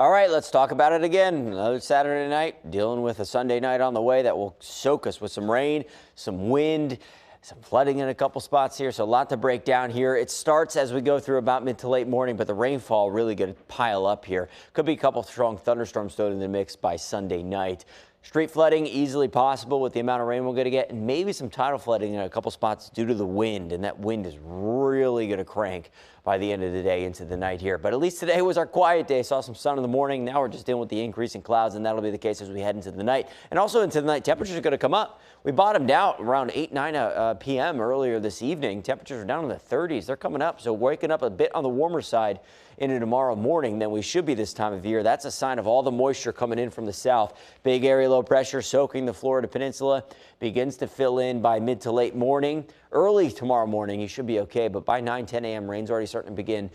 All right, let's talk about it again. Another Saturday night, dealing with a Sunday night on the way that will soak us with some rain, some wind, some flooding in a couple spots here. So a lot to break down here. It starts as we go through about mid to late morning, but the rainfall really going to pile up here. Could be a couple strong thunderstorms thrown in the mix by Sunday night. Street flooding easily possible with the amount of rain we're going to get, and maybe some tidal flooding in a couple spots due to the wind, and that wind is really going to crank by the end of the day into the night here. But at least today was our quiet day. Saw some sun in the morning. Now we're just dealing with the increase in clouds, and that'll be the case as we head into the night. And also into the night, temperatures are going to come up. We bottomed out around 8-9 p.m. earlier this evening. Temperatures are down in the 30s. They're coming up, so waking up a bit on the warmer side into tomorrow morning than we should be this time of year. That's a sign of all the moisture coming in from the south. Big area low pressure soaking the Florida peninsula begins to fill in by mid to late morning. Early tomorrow morning, you should be okay, but by 9-10 a.m., rain's already starting to begin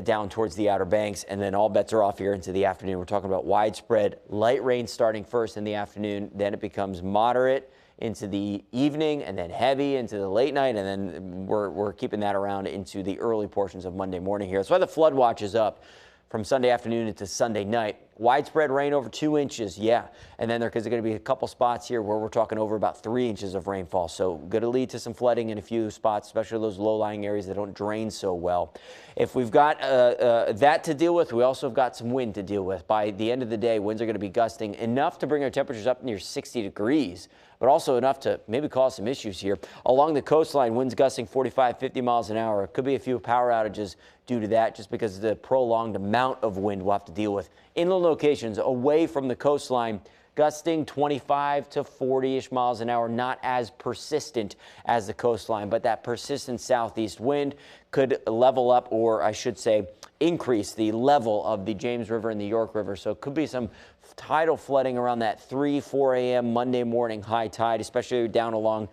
down towards the Outer Banks, and then all bets are off here into the afternoon. We're talking about widespread light rain starting first in the afternoon, then it becomes moderate into the evening, and then heavy into the late night, and then we're keeping that around into the early portions of Monday morning here. That's why the flood watch is up from Sunday afternoon into Sunday night. Widespread rain over 2 inches, yeah. And then there's going to be a couple spots here where we're talking over about 3 inches of rainfall. So going to lead to some flooding in a few spots, especially those low-lying areas that don't drain so well. If we've got that to deal with, we also have got some wind to deal with. By the end of the day, winds are going to be gusting enough to bring our temperatures up near 60 degrees, but also enough to maybe cause some issues here. Along the coastline, winds gusting 45, 50 miles an hour. Could be a few power outages due to that, just because of the prolonged amount of wind we'll have to deal with. Inland locations away from the coastline, gusting 25 to 40-ish miles an hour, not as persistent as the coastline, but that persistent southeast wind could level up, or I should say increase the level of the James River and the York River. So it could be some tidal flooding around that 3-4 a.m. Monday morning high tide, especially down along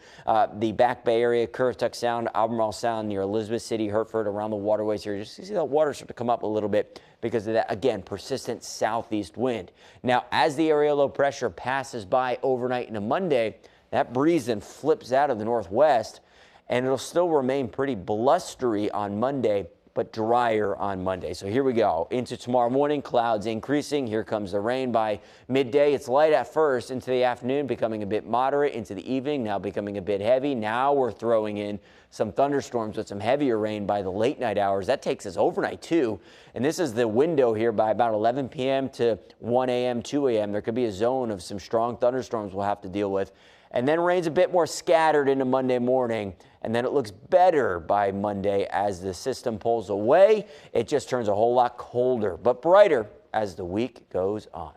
the Back Bay area, Currituck Sound, Albemarle Sound near Elizabeth City, Hertford, around the waterways here. Just see that water start to come up a little bit because of that, again, persistent southeast wind. Now, as the area low pressure passes by overnight into Monday, that breeze then flips out of the northwest, and it'll still remain pretty blustery on Monday, but drier on Monday. So here we go into tomorrow morning, clouds increasing. Here comes the rain by midday. It's light at first into the afternoon, becoming a bit moderate into the evening, now becoming a bit heavy. Now we're throwing in some thunderstorms with some heavier rain by the late night hours. That takes us overnight too. And this is the window here by about 11 p.m. to 1 a.m., 2 a.m. There could be a zone of some strong thunderstorms we'll have to deal with. And then rain's a bit more scattered into Monday morning. And then it looks better by Monday as the system pulls away. It just turns a whole lot colder, but brighter as the week goes on.